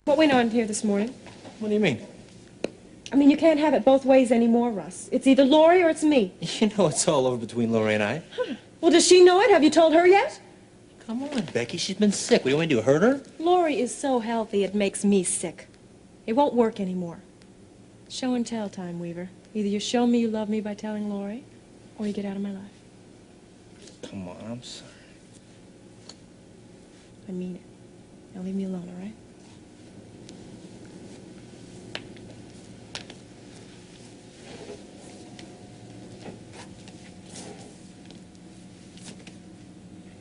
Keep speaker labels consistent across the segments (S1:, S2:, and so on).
S1: What went on here this morning?
S2: What do you mean?
S1: I mean, you can't have it both ways anymore, Russ. It's either Lori or it's me.
S2: You know it's all over between Lori and I.
S1: Huh. Well, does she know it? Have you told her yet?
S2: Come on, Becky. She's been sick. What do you want to do, hurt her?
S1: Lori is so healthy, it makes me sick. It won't work anymore. Show and tell time, Weaver. Either you show me you love me by telling Lori, or you get out of my life.
S2: Come on, I'm sorry.
S1: I mean it. Now leave me alone, all right?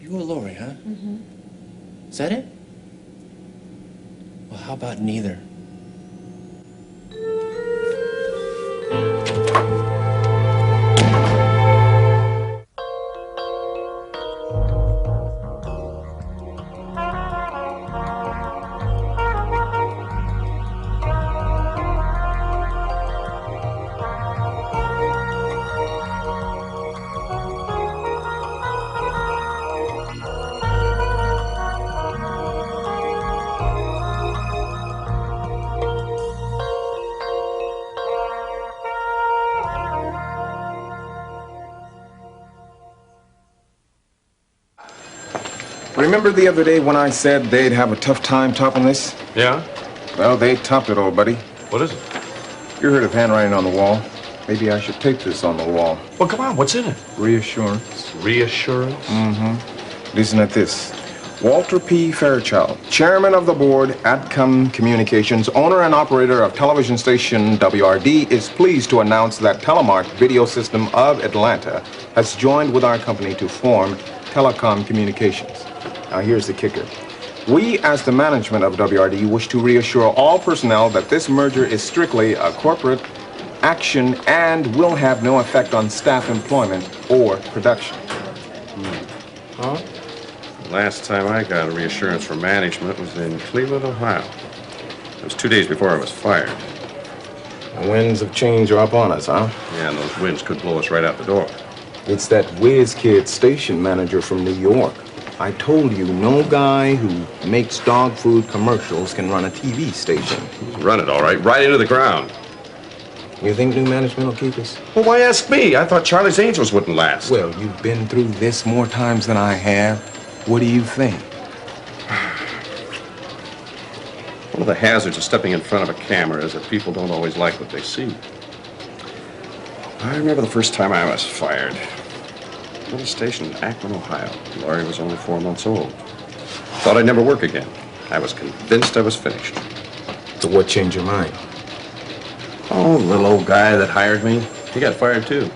S2: You or Lori, huh?
S1: Mm-hmm.
S2: Is that it? Well, how about neither?
S3: Remember the other day when I said they'd have a tough time topping this?
S4: Yeah?
S3: Well, they topped it, old buddy.
S4: What is it?
S3: You heard of handwriting on the wall. Maybe I should tape this on the wall.
S4: Well, come on, what's in it?
S3: Reassurance.
S4: Reassurance?
S3: Mm-hmm. Listen at this. Walter P. Fairchild, chairman of the board, Adcom Communications, owner and operator of television station WRD, is pleased to announce that Telemark Video System of Atlanta has joined with our company to form Telecom Communications. Now, here's the kicker. We, as the management of WRD, wish to reassure all personnel that this merger is strictly a corporate action and will have no effect on staff employment or production.
S4: Huh? Last time I got a reassurance from management was in Cleveland, Ohio. It was 2 days before I was fired.
S3: The winds of change are up on us, huh?
S4: Yeah, and those winds could blow us right out the door.
S3: It's that whiz kid station manager from New York. I told you, no guy who makes dog food commercials can run a TV station.
S4: Run it all right into the ground.
S3: You think new management will keep us?
S4: Well, why ask me? I thought Charlie's Angels wouldn't last.
S3: Well, you've been through this more times than I have. What do you think?
S4: One of the hazards of stepping in front of a camera is that people don't always like what they see. I remember the first time I was fired. Little station in Akron, Ohio. Laurie was only 4 months old. Thought I'd never work again. I was convinced I was finished.
S3: So what changed your mind?
S4: Oh, the little old guy that hired me. He got fired too.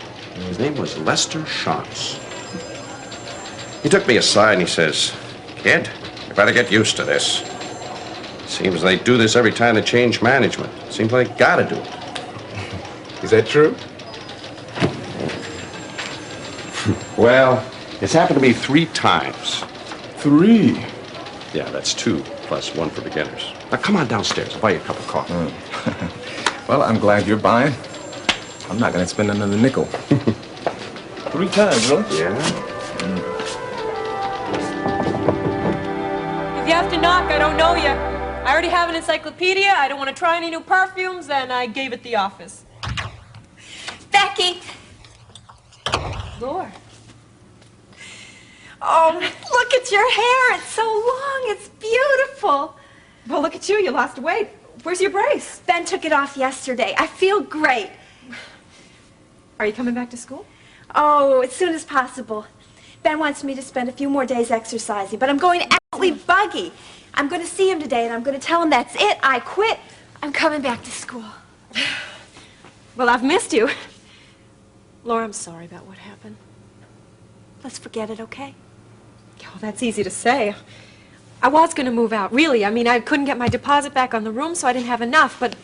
S4: His name was Lester Shantz. He took me aside and he says, "Kid, you better get used to this. Seems they do this every time they change management. Seems like they gotta do it."
S3: Is that true?
S4: Well, it's happened to me 3 times.
S3: 3?
S4: Yeah, that's 2 plus 1 for beginners. Now come on downstairs. I'll buy you a cup of coffee.
S3: Well, I'm glad you're buying. I'm not gonna spend another nickel. 3 times, really?
S4: Yeah.
S1: If you have to knock, I don't know you. I already have an encyclopedia. I don't want to try any new perfumes, and I gave it the office.
S5: Becky!
S1: Lord.
S5: Oh, look at your hair. It's so long. It's beautiful.
S1: Well, look at you. You lost weight. Where's your brace?
S5: Ben took it off yesterday. I feel great.
S1: Are you coming back to school?
S5: Oh, as soon as possible. Ben wants me to spend a few more days exercising, but I'm going absolutely buggy. I'm going to see him today, and I'm going to tell him that's it. I quit. I'm coming back to school.
S1: Well, I've missed you. Laura, I'm sorry about what happened.
S5: Let's forget it, okay?
S1: Oh, that's easy to say. I was going to move out, really. I mean, I couldn't get my deposit back on the room, so I didn't have enough, but...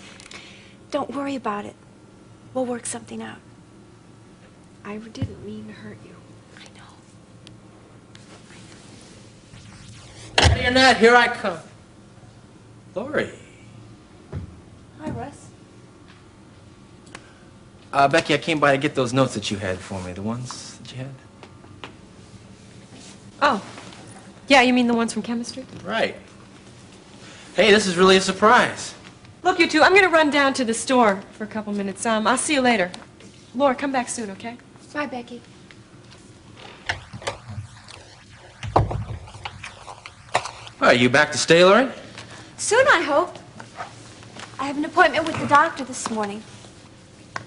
S5: Don't worry about it. We'll work something out.
S1: I didn't mean to hurt you.
S5: I know.
S2: Ready or not, here I come. Lori.
S5: Hi, Russ.
S2: Becky, I came by to get those notes that you had for me. The ones that you had?
S1: Oh. Yeah, you mean the ones from chemistry?
S2: Right. Hey, this is really a surprise.
S1: Look, you two, I'm going to run down to the store for a couple minutes. I'll see you later. Laura, come back soon, okay?
S5: Bye, Becky.
S2: Are you back to stay, Lori?
S5: Soon, I hope. I have an appointment with the doctor this morning.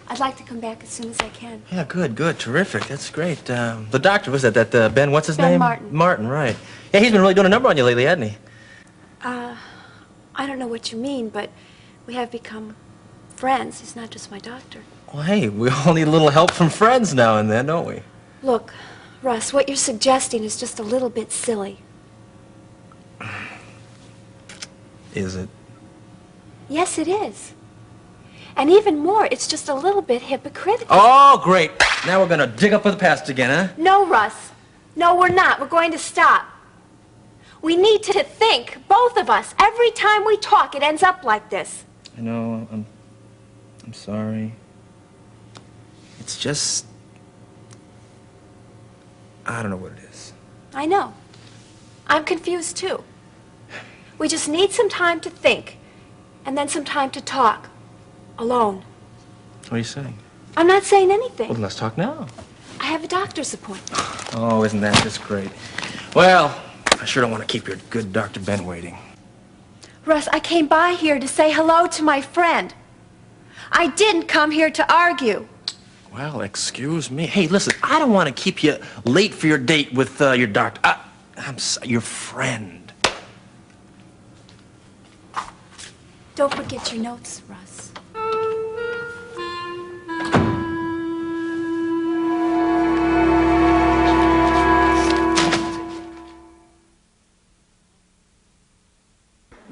S5: I'd like to come back as soon as I can.
S6: Yeah, good, terrific. That's great. The doctor, was that Ben, what's his
S5: Ben
S6: name?
S5: Martin.
S6: Martin, right. Yeah, he's been really doing a number on you lately, hasn't he?
S5: I don't know what you mean, but we have become friends. He's not just my doctor.
S6: Well, hey, we all need a little help from friends now and then, don't we?
S5: Look, Russ, what you're suggesting is just a little bit silly.
S6: Is it?
S5: Yes, it is. And even more, it's just a little bit hypocritical.
S6: Oh, great. Now we're gonna dig up with the past again, huh?
S5: No, Russ. No, we're not. We're going to stop. We need to think, both of us. Every time we talk, it ends up like this.
S6: I know, I'm sorry. It's just... I don't know what it is.
S5: I know. I'm confused, too. We just need some time to think, and then some time to talk. Alone.
S6: What are you saying?
S5: I'm not saying anything.
S6: Well, then let's talk now.
S5: I have a doctor's appointment.
S6: Oh, isn't that just great? Well, I sure don't want to keep your good Dr. Ben waiting.
S5: Russ, I came by here to say hello to my friend. I didn't come here to argue.
S6: Well, excuse me. Hey, listen, I don't want to keep you late for your date with your doctor. Your friend.
S5: Don't forget your notes, Russ.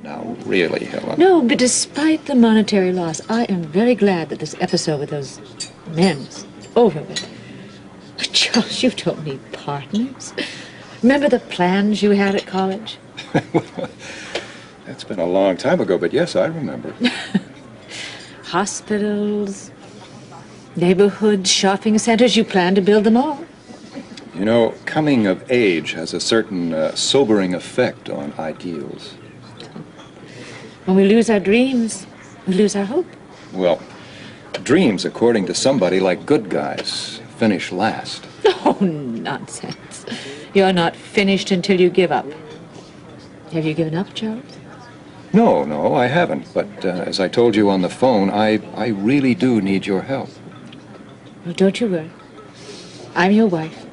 S4: Now, really, Helen.
S7: No, but despite the monetary loss, I am very glad that this episode with those men is over with. But Charles, you don't need partners. Remember the plans you had at college?
S8: That's been a long time ago, but yes, I remember.
S7: Hospitals, neighborhoods, shopping centers, you plan to build them all.
S8: You know, coming of age has a certain sobering effect on ideals.
S7: When we lose our dreams, we lose our hope.
S8: Well, dreams, according to somebody like good guys, finish last.
S7: Oh, nonsense. You're not finished until you give up. Have you given up, Charles?
S8: No, I haven't. But as I told you on the phone, I really do need your help.
S7: Well, don't you worry. I'm your wife.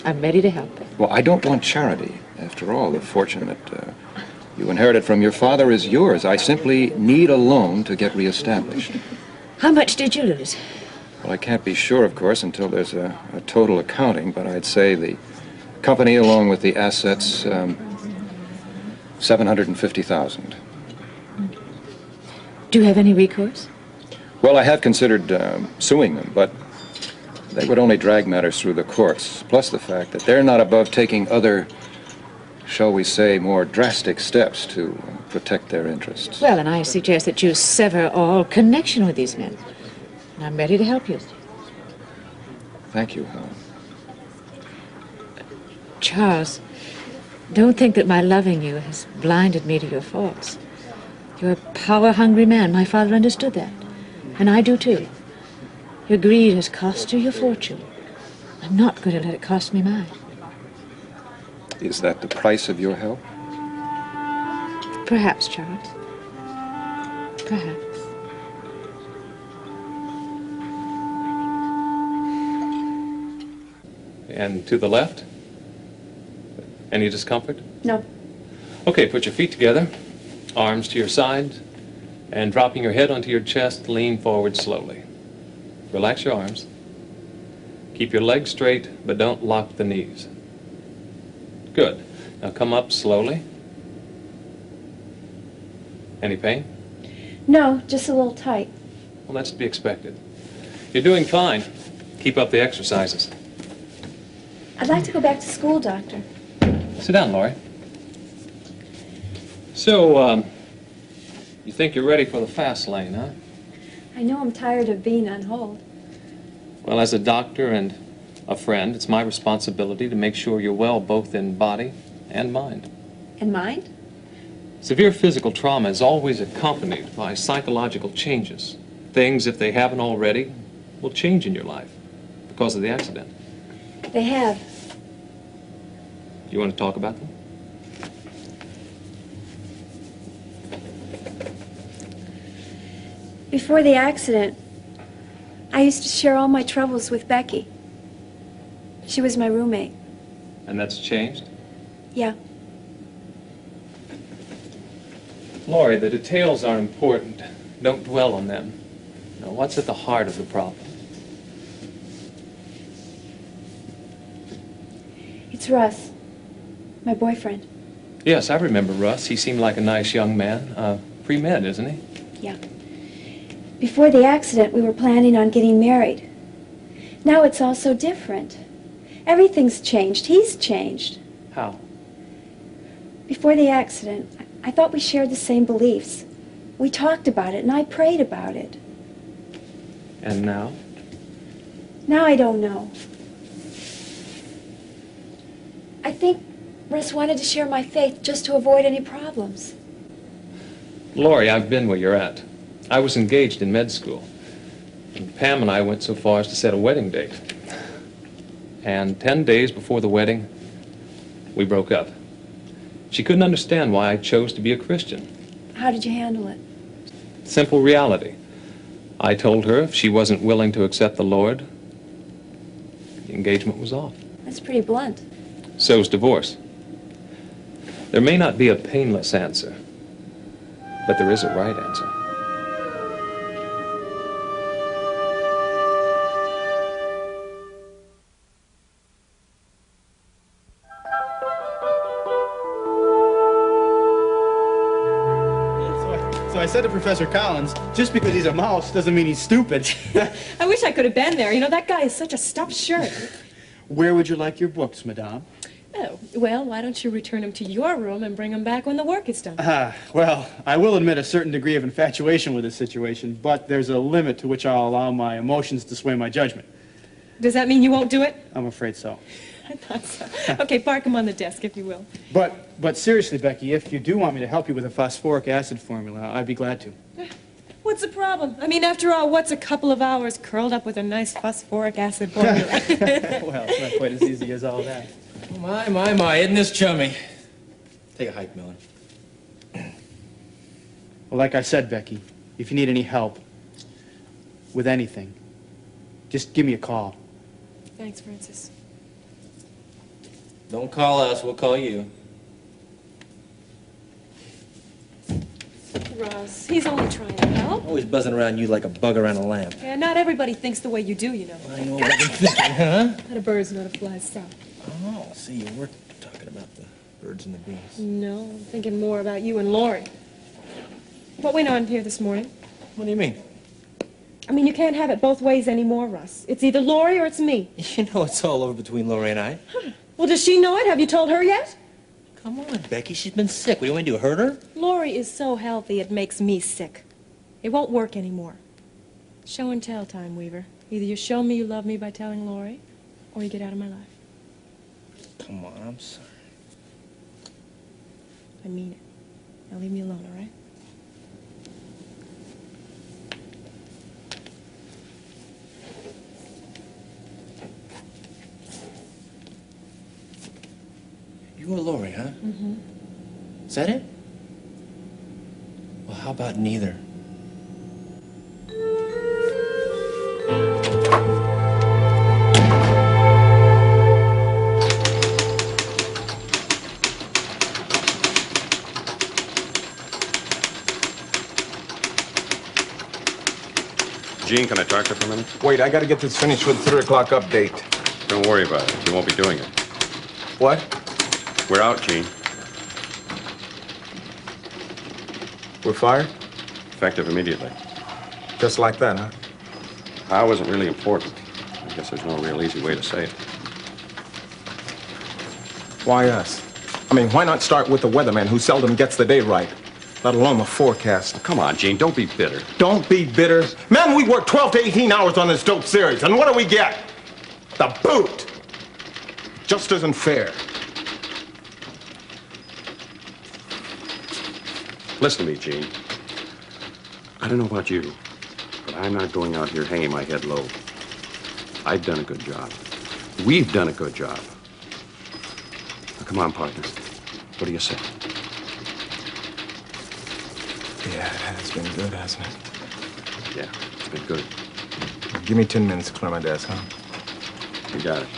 S7: I'm ready to help.
S8: Well, I don't want charity. After all, the fortune that you inherited from your father is yours. I simply need a loan to get reestablished.
S7: How much did you lose?
S8: Well, I can't be sure, of course, until there's a total accounting, but I'd say the company, along with the assets, $750,000.
S7: Do you have any recourse?
S8: Well, I have considered suing them, but they would only drag matters through the courts, plus the fact that they're not above taking other, shall we say, more drastic steps to protect their interests.
S7: Well, and I suggest that you sever all connection with these men. And I'm ready to help you.
S8: Thank you, Helen.
S7: Charles, don't think that my loving you has blinded me to your faults. You're a power-hungry man. My father understood that. And I do, too. Your greed has cost you your fortune. I'm not going to let it cost me mine.
S8: Is that the price of your help?
S7: Perhaps, Charles. Perhaps.
S9: And to the left? Any discomfort?
S5: No.
S9: Okay, put your feet together, arms to your sides, and dropping your head onto your chest, lean forward slowly. Relax your arms. Keep your legs straight, but don't lock the knees. Good. Now come up slowly. Any pain?
S5: No, just a little tight.
S9: Well, that's to be expected. You're doing fine. Keep up the exercises.
S5: I'd like to go back to school, Doctor.
S9: Sit down, Laurie. So, you think you're ready for the fast lane, huh?
S5: I know I'm tired of being on hold.
S9: Well, as a doctor and a friend, it's my responsibility to make sure you're well both in body and mind.
S5: And mind?
S9: Severe physical trauma is always accompanied by psychological changes. Things, if they haven't already, will change in your life because of the accident.
S5: They have.
S9: Do you want to talk about them?
S5: Before the accident, I used to share all my troubles with Becky. She was my roommate.
S9: And that's changed?
S5: Yeah.
S9: Laurie, the details are important. Don't dwell on them. Now, what's at the heart of the problem?
S5: It's Russ, my boyfriend.
S9: Yes, I remember Russ. He seemed like a nice young man. Pre-med, isn't he?
S5: Yeah. Before the accident, we were planning on getting married. Now it's all so different. Everything's changed. He's changed.
S9: How?
S5: Before the accident, I thought we shared the same beliefs. We talked about it, and I prayed about it.
S9: And now?
S5: Now I don't know. I think Russ wanted to share my faith just to avoid any problems.
S9: Laurie, I've been where you're at. I was engaged in med school. And Pam and I went so far as to set a wedding date. And 10 days before the wedding, we broke up. She couldn't understand why I chose to be a Christian.
S5: How did you handle it?
S9: Simple reality. I told her if she wasn't willing to accept the Lord, the engagement was off.
S5: That's pretty blunt.
S9: So's divorce. There may not be a painless answer, but there is a right answer.
S10: So I said to Professor Collins, just because he's a mouse doesn't mean he's stupid.
S1: I wish I could have been there. You know, that guy is such a stuffed shirt.
S10: Where would you like your books, Madame?
S1: Oh, well, why don't you return them to your room and bring them back when the work is done?
S10: Well, I will admit a certain degree of infatuation with this situation, but there's a limit to which I'll allow my emotions to sway my judgment.
S1: Does that mean you won't do it?
S10: I'm afraid so.
S1: I thought so. Okay, park them on the desk, if you will.
S10: But seriously, Becky, if you do want me to help you with a phosphoric acid formula, I'd be glad to.
S1: What's the problem? I mean, after all, what's a couple of hours curled up with a nice phosphoric acid formula?
S10: Well, it's not quite as easy as all that.
S6: Oh, my, isn't this chummy? Take a hike, Miller.
S10: Well, like I said, Becky, if you need any help with anything, just give me a call.
S1: Thanks, Francis.
S6: Don't call us, we'll call you.
S1: Russ, he's only trying to help.
S6: Always buzzing around you like a bug around a lamp.
S1: Yeah, not everybody thinks the way you do, you know.
S6: I know what you're thinking, huh?
S1: Not a bird's not a fly's stop.
S6: Oh, see, you were talking about the birds and the bees.
S1: No, I'm thinking more about you and Laurie. What went on here this morning?
S6: What do you mean?
S1: I mean, you can't have it both ways anymore, Russ. It's either Laurie or it's me.
S6: You know it's all over between Laurie and I.
S1: Well, does she know it? Have you told her yet?
S6: Come on, Becky, she's been sick. What do you want to do, hurt her?
S1: Laurie is so healthy, it makes me sick. It won't work anymore. Show and tell time, Weaver. Either you show me you love me by telling Laurie, or you get out of my life.
S6: Come on, I'm sorry.
S1: I mean it. Now leave me alone, all right?
S6: You and Laurie, huh?
S1: Mm-hmm.
S6: Is that it? Well, how about neither?
S4: Gene, can I talk to you for a minute?
S3: Wait, I gotta get this finished with the 3 o'clock update.
S4: Don't worry about it. You won't be doing it.
S3: What?
S4: We're out, Gene.
S3: We're fired?
S4: Effective immediately.
S3: Just like that, huh?
S4: How isn't really important. I guess there's no real easy way to say it.
S3: Why us? I mean, why not start with the weatherman who seldom gets the day right, let alone the forecast?
S4: Come on, Gene, don't be bitter.
S3: Don't be bitter. Man, we work 12 to 18 hours on this dope series, and what do we get? The boot. Just isn't fair.
S4: Listen to me, Gene. I don't know about you, but I'm not going out here hanging my head low. I've done a good job. We've done a good job. Now, come on, partner. What do you say?
S3: Yeah, it has been good, hasn't it?
S4: Yeah, it's been good.
S3: Give me 10 minutes to clear my desk, huh?
S4: You got it.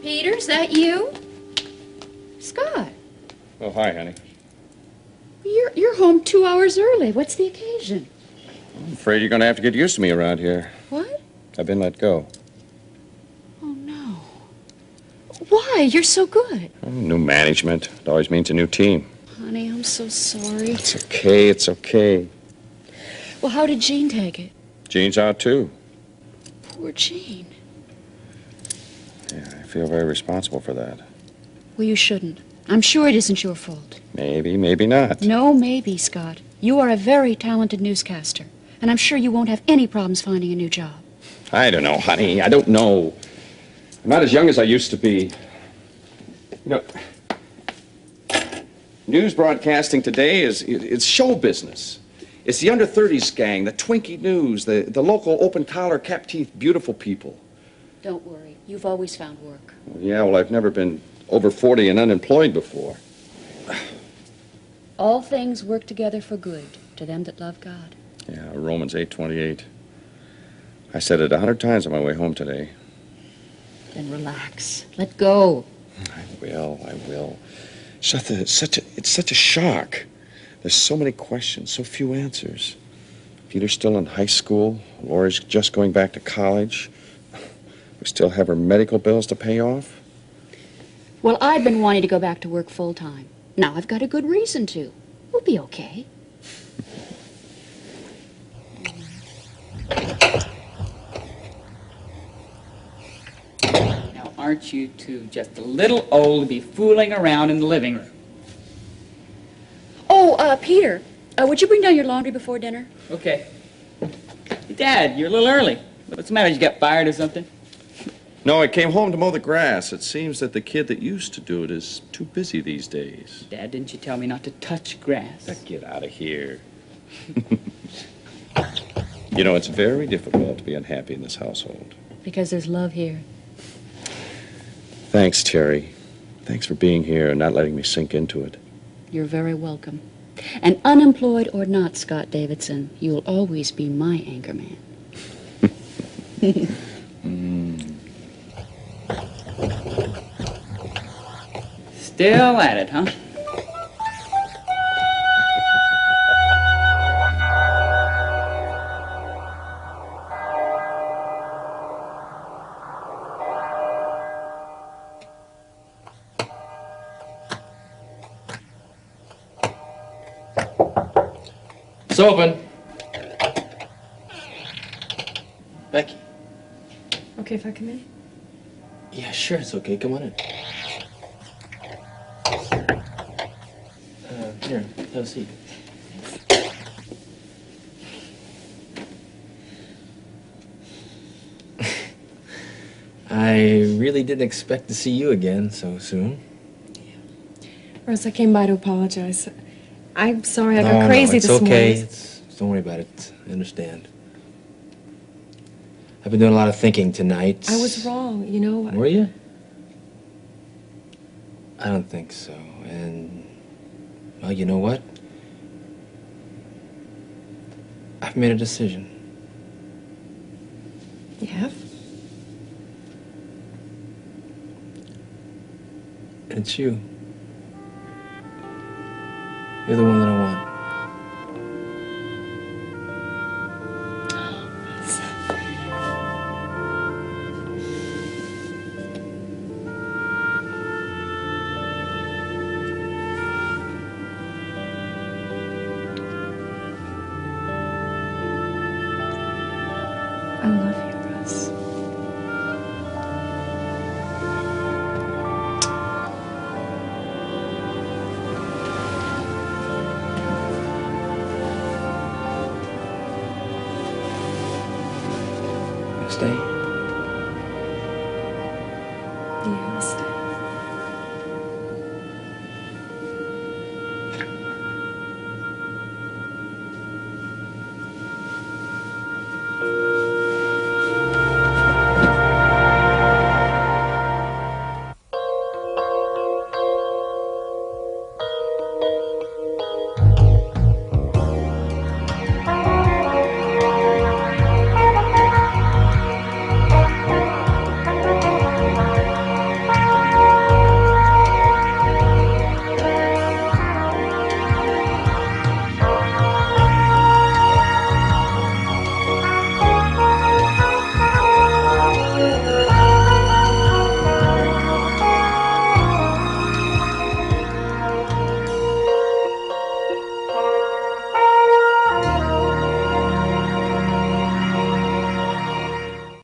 S7: Peter, is that you? Scott,
S4: Oh, hi, honey.
S7: you're home 2 hours early. What's the occasion?
S4: I'm afraid you're going to have to get used to me around here.
S7: What?
S4: I've been let go.
S7: Oh, no. Why? You're so good.
S4: Oh, new management. It always means a new team.
S7: Honey, I'm so sorry.
S4: It's okay, it's okay.
S7: Well, how did Jean take it?
S4: Gene's out, too.
S7: Poor Jean.
S4: Yeah, I feel very responsible for that.
S7: Well, you shouldn't. I'm sure it isn't your fault.
S4: Maybe, maybe not.
S7: No, maybe, Scott. You are a very talented newscaster, and I'm sure you won't have any problems finding a new job.
S4: I don't know, honey. I don't know. I'm not as young as I used to be. You know, news broadcasting today it's show business. It's the under-30s gang, the Twinkie News, the local open-collar, cap-teeth, beautiful people.
S7: Don't worry. You've always found work.
S4: Yeah, well, I've never been over 40 and unemployed before.
S7: All things work together for good to them that love God.
S4: Yeah, Romans 8:28. I said it 100 times on my way home today.
S7: Then relax. Let go.
S4: I will. It's such a shock. There's so many questions, so few answers. Peter's still in high school. Laura's just going back to college. We still have her medical bills to pay off.
S7: Well, I've been wanting to go back to work full-time. Now I've got a good reason to. We'll be okay.
S11: Now, aren't you two just a little old to be fooling around in the living room?
S7: Oh, Peter, would you bring down your laundry before dinner?
S11: Okay. Dad, you're a little early. What's the matter? Did you get fired or something?
S4: No, I came home to mow the grass. It seems that the kid that used to do it is too busy these days.
S11: Dad, didn't you tell me not to touch grass?
S4: Now, get out of here. You know, it's very difficult to be unhappy in this household.
S7: Because there's love here.
S4: Thanks, Terry. Thanks for being here and not letting me sink into it.
S7: You're very welcome. And unemployed or not, Scott Davidson, you'll always be my anchor man.
S11: Still at it, huh?
S2: It's open. Becky.
S1: Okay, if I come in?
S2: Yeah, sure, it's okay. Come on in. Here, have a seat. I really didn't expect to see you again so soon.
S1: Russ, I came by to apologize. I'm sorry I got crazy this morning.
S2: It's okay. Don't worry about it. I understand. I've been doing a lot of thinking tonight.
S1: I was wrong, you know.
S2: Were you? I don't think so. And, well, you know what? I've made a decision.
S1: You have?
S2: And it's you. You're the one that I want.
S6: Stay?
S1: Yeah, I'll stay.